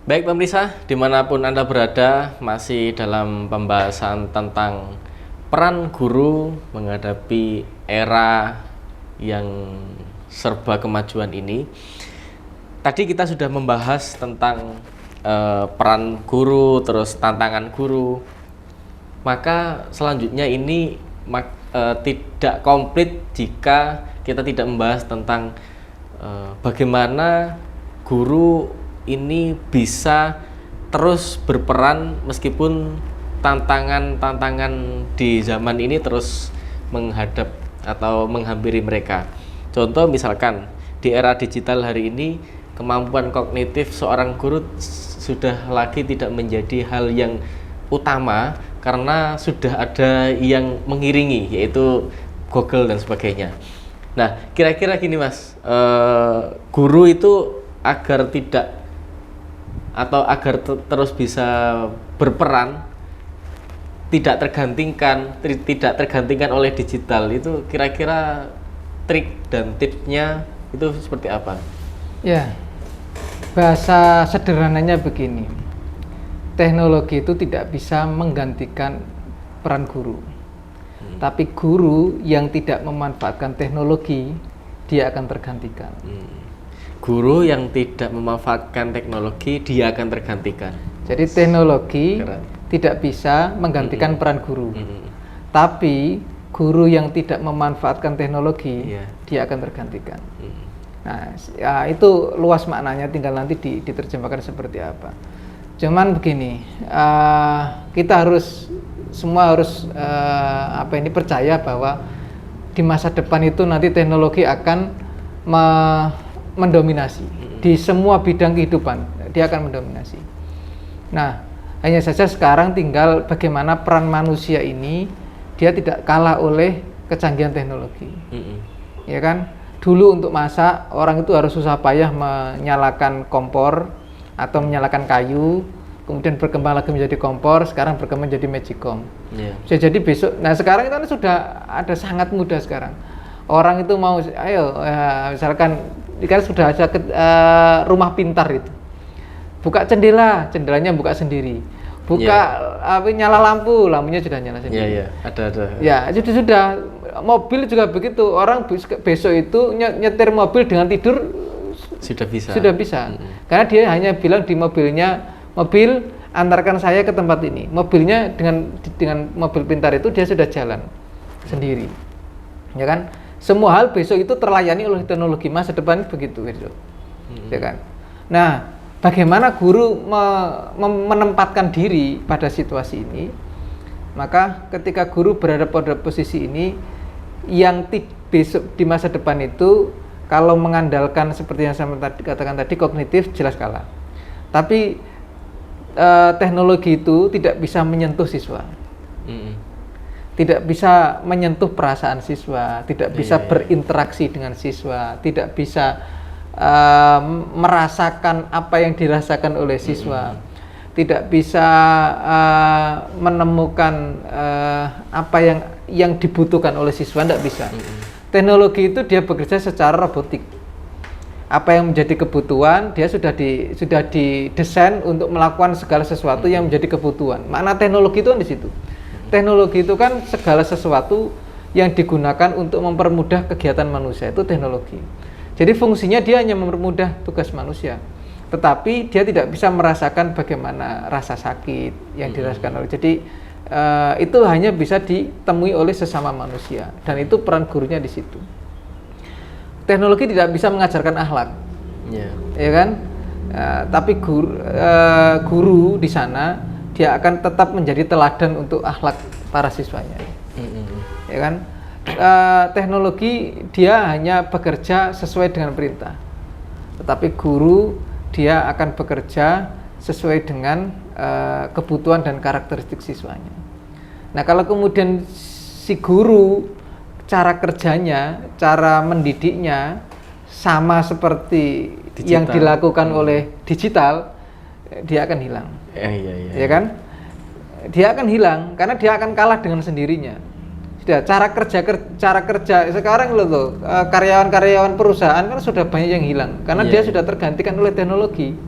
Baik pemirsa, dimanapun Anda berada, masih dalam pembahasan tentang peran guru menghadapi era yang serba kemajuan ini. Tadi kita sudah membahas tentang peran guru, terus tantangan guru. Maka selanjutnya ini tidak komplit jika kita tidak membahas tentang bagaimana guru ini bisa terus berperan meskipun tantangan-tantangan di zaman ini terus menghadap atau menghampiri mereka. Contoh misalkan di era digital hari ini, kemampuan kognitif seorang guru sudah lagi tidak menjadi hal yang utama karena sudah ada yang mengiringi, yaitu Google dan sebagainya. Nah, kira-kira gini Mas, guru itu agar terus bisa berperan, tidak tergantikan oleh digital, itu kira-kira trik dan tipsnya itu seperti apa? Ya, bahasa sederhananya begini, teknologi itu tidak bisa menggantikan peran guru, tapi guru yang tidak memanfaatkan teknologi, dia akan tergantikan. Guru yang tidak memanfaatkan teknologi, dia akan tergantikan. Jadi teknologi tidak bisa menggantikan peran guru, tapi guru yang tidak memanfaatkan teknologi, dia akan tergantikan. Nah, ya, itu luas maknanya, tinggal nanti diterjemahkan seperti apa. Cuman begini, kita semua harus percaya bahwa di masa depan itu nanti teknologi akan mendominasi di semua bidang kehidupan, dia akan mendominasi. Nah, hanya saja sekarang tinggal bagaimana peran manusia ini dia tidak kalah oleh kecanggihan teknologi. Ya kan? Dulu untuk masak orang itu harus susah payah menyalakan kompor atau menyalakan kayu, kemudian berkembang lagi menjadi kompor, sekarang berkembang menjadi magicom. Bisa jadi besok. Nah, sekarang itu sudah ada sangat mudah sekarang. Orang itu mau, misalkan kan sudah ada rumah pintar itu, buka jendelanya buka sendiri, nyala lampunya sudah nyala sendiri. Ada. Ya, sudah. Mobil juga begitu, orang besok itu nyetir mobil dengan tidur sudah bisa. Karena dia hanya bilang di mobilnya, mobil antarkan saya ke tempat ini. Mobilnya dengan mobil pintar itu dia sudah jalan sendiri, ya kan? Semua hal besok itu terlayani oleh teknologi, masa depan begitu, ya kan? Nah, bagaimana guru menempatkan diri pada situasi ini? Maka ketika guru berada pada posisi ini, yang besok di masa depan itu kalau mengandalkan seperti yang saya katakan tadi, kognitif jelas kalah. Tapi teknologi itu tidak bisa menyentuh siswa. Tidak bisa menyentuh perasaan siswa, tidak bisa berinteraksi dengan siswa, tidak bisa merasakan apa yang dirasakan oleh siswa, tidak bisa menemukan apa yang dibutuhkan oleh siswa, tidak bisa. Teknologi itu dia bekerja secara robotik. Apa yang menjadi kebutuhan dia sudah didesain untuk melakukan segala sesuatu yang menjadi kebutuhan. Makna teknologi itu kan di situ. Teknologi itu kan segala sesuatu yang digunakan untuk mempermudah kegiatan manusia, itu teknologi. Jadi fungsinya dia hanya mempermudah tugas manusia, tetapi dia tidak bisa merasakan bagaimana rasa sakit yang dirasakan oleh. Jadi itu hanya bisa ditemui oleh sesama manusia, dan itu peran gurunya di situ. Teknologi tidak bisa mengajarkan akhlak, ya kan? Tapi guru di sana dia akan tetap menjadi teladan untuk akhlak para siswanya, ya kan? Teknologi dia hanya bekerja sesuai dengan perintah, tetapi guru dia akan bekerja sesuai dengan kebutuhan dan karakteristik siswanya. Nah, kalau kemudian si guru cara kerjanya, cara mendidiknya sama seperti yang dilakukan oleh digital, dia akan hilang. Ya kan? Dia akan hilang karena dia akan kalah dengan sendirinya. Sudah cara kerja sekarang loh tuh karyawan-karyawan perusahaan kan sudah banyak yang hilang karena dia sudah tergantikan oleh teknologi,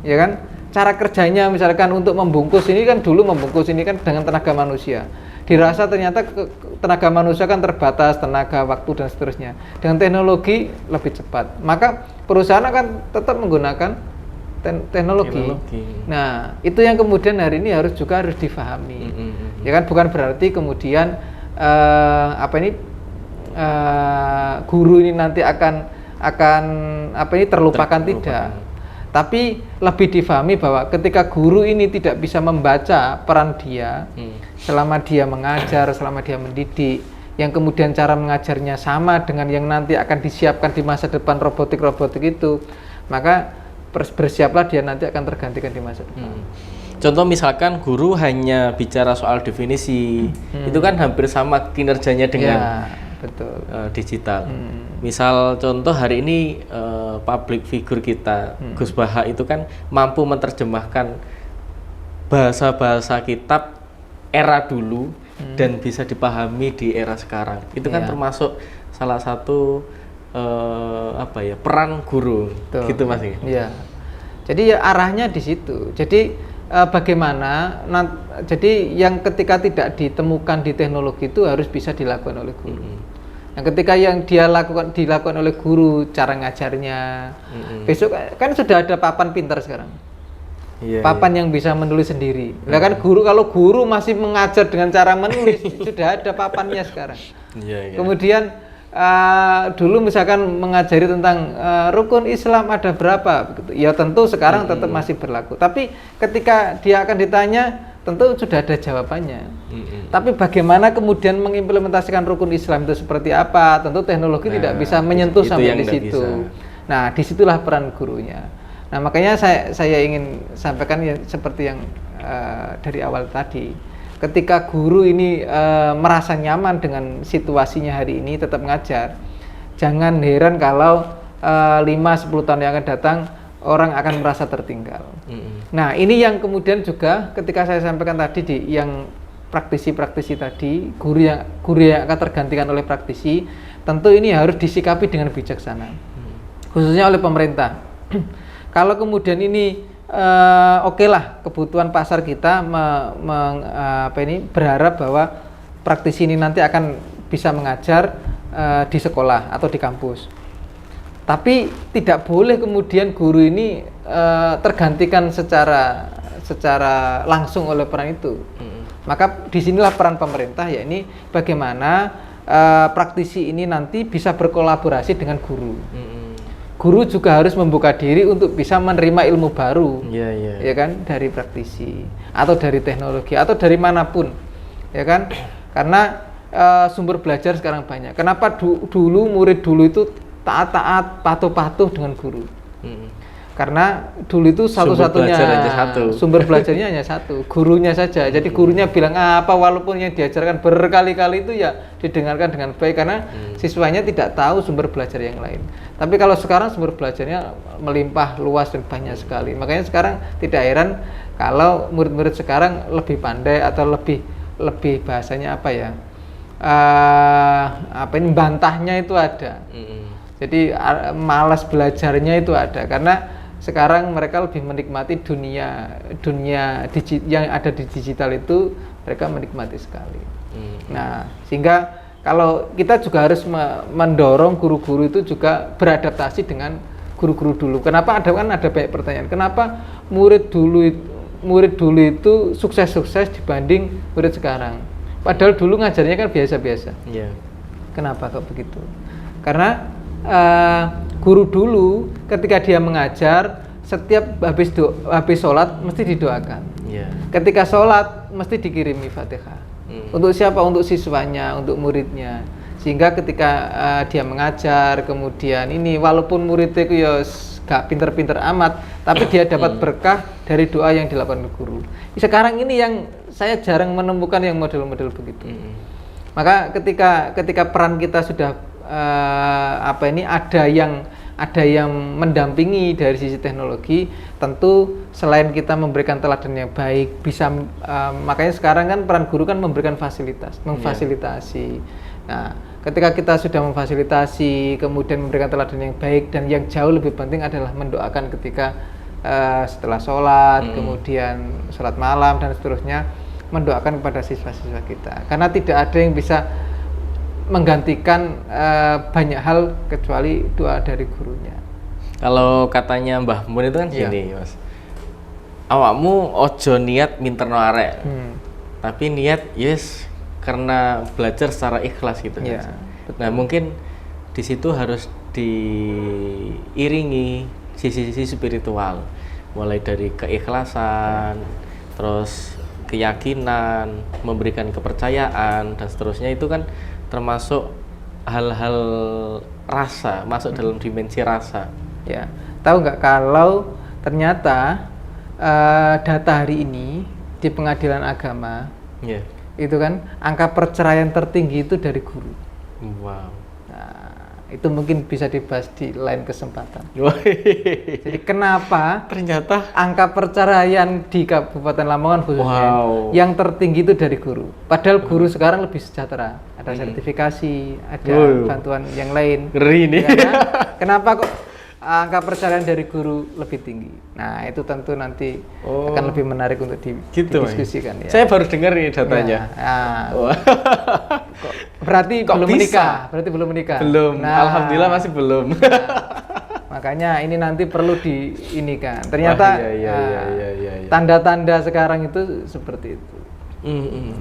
ya kan? Cara kerjanya misalkan untuk membungkus ini kan dulu membungkus ini kan dengan tenaga manusia, dirasa ternyata tenaga manusia kan terbatas, tenaga, waktu dan seterusnya. Dengan teknologi lebih cepat, maka perusahaan akan tetap menggunakan teknologi. Nah, itu yang kemudian hari ini harus difahami. Ya kan, bukan berarti kemudian guru ini nanti akan terlupakan, tidak. Tapi lebih difahami bahwa ketika guru ini tidak bisa membaca peran dia selama dia mengajar, selama dia mendidik, yang kemudian cara mengajarnya sama dengan yang nanti akan disiapkan di masa depan robotik itu, maka bersiaplah dia nanti akan tergantikan di masa depan. Contoh misalkan guru hanya bicara soal definisi, itu kan hampir sama kinerjanya dengan betul. Digital. Misal contoh hari ini public figure kita, Gus Baha itu kan mampu menerjemahkan bahasa-bahasa kitab era dulu dan bisa dipahami di era sekarang. Itu kan termasuk salah satu peran guru. Betul. Gitu Mas. Iya. Jadi ya arahnya di situ. Jadi bagaimana jadi yang ketika tidak ditemukan di teknologi itu harus bisa dilakukan oleh guru. Yang ketika yang dilakukan oleh guru cara ngajarnya. Besok kan sudah ada papan pintar sekarang. Papan yang bisa menulis sendiri. Nah kan kalau guru masih mengajar dengan cara menulis sudah ada papannya sekarang. Kemudian dulu misalkan mengajari tentang rukun Islam ada berapa begitu. Ya tentu sekarang tetap masih berlaku. Tapi ketika dia akan ditanya tentu sudah ada jawabannya. Tapi bagaimana kemudian mengimplementasikan rukun Islam itu seperti apa? Tentu teknologi tidak bisa menyentuh sampai di situ. Nah, disitulah peran gurunya. Nah, makanya saya ingin sampaikan seperti yang dari awal tadi. Ketika guru ini merasa nyaman dengan situasinya hari ini tetap ngajar, jangan heran kalau 5-10 tahun yang akan datang orang akan merasa tertinggal. Nah, ini yang kemudian juga ketika saya sampaikan tadi yang praktisi-praktisi tadi, guru yang akan tergantikan oleh praktisi, tentu ini harus disikapi dengan bijaksana, khususnya oleh pemerintah. Kalau kemudian ini oke lah, kebutuhan pasar kita berharap bahwa praktisi ini nanti akan bisa mengajar di sekolah atau di kampus. Tapi tidak boleh kemudian guru ini tergantikan secara langsung oleh peran itu. Maka disinilah peran pemerintah, yakni bagaimana praktisi ini nanti bisa berkolaborasi dengan guru. Guru juga harus membuka diri untuk bisa menerima ilmu baru, ya kan, dari praktisi atau dari teknologi atau dari manapun, ya kan, karena sumber belajar sekarang banyak. Kenapa dulu murid dulu itu taat-taat, patuh-patuh dengan guru? Karena dulu itu satu-satunya sumber belajarnya hanya satu, gurunya saja. Jadi gurunya bilang apa, walaupun yang diajarkan berkali-kali itu ya didengarkan dengan baik karena siswanya tidak tahu sumber belajar yang lain. Tapi kalau sekarang sumber belajarnya melimpah luas dan banyak sekali. Makanya sekarang tidak heran kalau murid-murid sekarang lebih pandai atau lebih bahasanya apa ya? Bantahnya itu ada. Jadi malas belajarnya itu ada karena sekarang mereka lebih menikmati dunia yang ada di digital itu, mereka menikmati sekali. Nah, sehingga kalau kita juga harus mendorong guru-guru itu juga beradaptasi dengan guru-guru dulu. Kenapa ada banyak pertanyaan. Kenapa murid dulu itu sukses-sukses dibanding murid sekarang? Padahal dulu ngajarnya kan biasa-biasa. Kenapa kok begitu? Karena guru dulu ketika dia mengajar setiap habis sholat mesti didoakan. Ketika sholat mesti dikirimi Fatihah. Untuk siapa? Untuk siswanya, untuk muridnya. Sehingga ketika dia mengajar, kemudian ini walaupun muridnya itu ya gak pinter-pinter amat, tapi dia dapat berkah dari doa yang dilakukan guru. Sekarang ini yang saya jarang menemukan yang model-model begitu. Maka ketika peran kita sudah ada yang ada yang mendampingi dari sisi teknologi, tentu selain kita memberikan teladan yang baik, bisa makanya sekarang kan peran guru kan memberikan fasilitas, memfasilitasi. Nah, ketika kita sudah memfasilitasi, kemudian memberikan teladan yang baik, dan yang jauh lebih penting adalah mendoakan ketika setelah sholat, kemudian sholat malam dan seterusnya, mendoakan kepada siswa-siswa kita. Karena tidak ada yang bisa menggantikan banyak hal kecuali doa dari gurunya. Kalau katanya Mbah Mun itu kan gini, Mas. Awakmu ojo niat minterno arek. Tapi niat karena belajar secara ikhlas gitu. Nah, mungkin di situ harus diiringi sisi-sisi spiritual. Mulai dari keikhlasan, terus keyakinan, memberikan kepercayaan dan seterusnya, itu kan termasuk hal-hal rasa, masuk dalam dimensi rasa. Ya, tahu nggak kalau ternyata data hari ini di pengadilan agama, itu kan angka perceraian tertinggi itu dari guru. Wow. Nah, itu mungkin bisa dibahas di lain kesempatan. Jadi kenapa ternyata angka perceraian di Kabupaten Lamongan khususnya yang tertinggi itu dari guru. Padahal guru sekarang lebih sejahtera, ada sertifikasi, ada bantuan yang lain. Ngeri nih. Kenapa kok angka perceraian dari guru lebih tinggi? Nah, itu tentu nanti akan lebih menarik untuk didiskusikan. Ya. Saya baru dengar ini datanya. Berarti belum menikah. Berarti belum menikah. Belum. Nah, alhamdulillah masih belum. Makanya ini nanti perlu diinikan. Ternyata tanda-tanda sekarang itu seperti itu.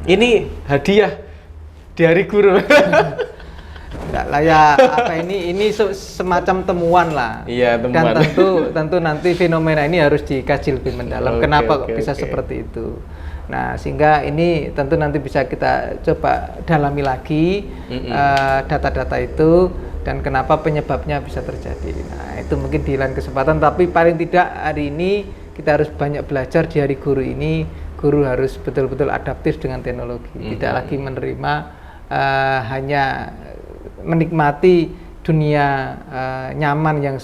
Ini hadiah di hari guru. Enggak lah ya, ini semacam temuan lah. Iya, temuan. Dan tentu nanti fenomena ini harus dikaji lebih mendalam. Kenapa kok bisa seperti itu? Nah, sehingga ini tentu nanti bisa kita coba dalami lagi data-data itu dan kenapa penyebabnya bisa terjadi. Nah, itu mungkin di lain kesempatan, tapi paling tidak hari ini kita harus banyak belajar di hari guru ini. Guru harus betul-betul adaptif dengan teknologi, tidak lagi menerima hanya menikmati dunia nyaman yang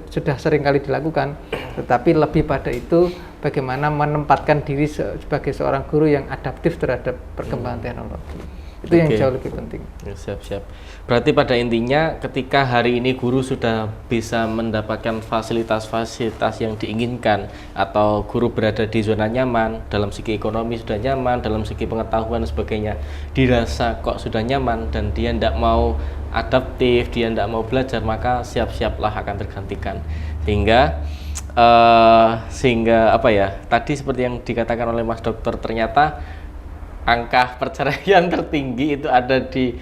sudah sering kali dilakukan, tetapi lebih pada itu bagaimana menempatkan diri sebagai seorang guru yang adaptif terhadap perkembangan teknologi. Itu yang jauh lebih penting. Siap. Berarti pada intinya ketika hari ini guru sudah bisa mendapatkan fasilitas-fasilitas yang diinginkan, atau guru berada di zona nyaman, dalam segi ekonomi sudah nyaman, dalam segi pengetahuan dan sebagainya dirasa kok sudah nyaman, dan dia tidak mau adaptif, dia tidak mau belajar, maka siap-siaplah akan tergantikan. Sehingga apa ya, tadi seperti yang dikatakan oleh Mas Dokter, ternyata angka perceraian tertinggi itu ada di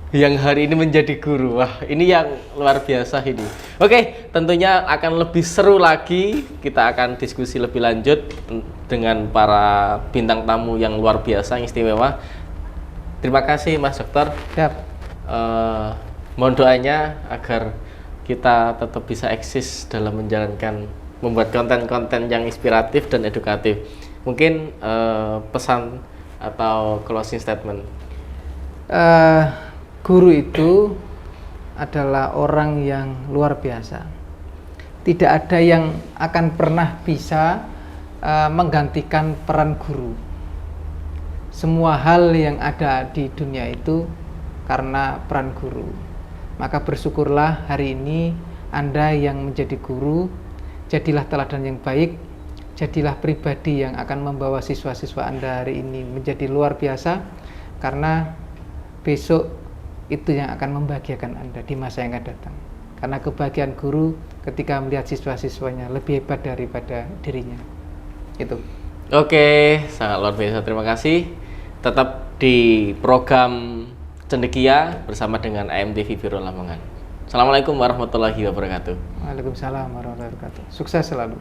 yang hari ini menjadi guru. Wah, ini yang luar biasa ini. Oke, tentunya akan lebih seru lagi, kita akan diskusi lebih lanjut dengan para bintang tamu yang luar biasa, yang istimewa. Terima kasih Mas Dokter. Mohon doanya agar kita tetap bisa eksis dalam membuat konten-konten yang inspiratif dan edukatif. Mungkin pesan atau closing statement. Guru itu adalah orang yang luar biasa. Tidak ada yang akan pernah bisa menggantikan peran guru. Semua hal yang ada di dunia itu karena peran guru. Maka bersyukurlah hari ini Anda yang menjadi guru, jadilah teladan yang baik, jadilah pribadi yang akan membawa siswa-siswa Anda hari ini menjadi luar biasa, karena besok itu yang akan membahagiakan Anda di masa yang akan datang. Karena kebahagiaan guru ketika melihat siswa-siswanya lebih hebat daripada dirinya. Itu. Oke, sangat luar biasa. Terima kasih. Tetap di program Cendekia bersama dengan AMTV Biro Lamongan. Assalamualaikum warahmatullahi wabarakatuh. Waalaikumsalam warahmatullahi wabarakatuh. Sukses selalu.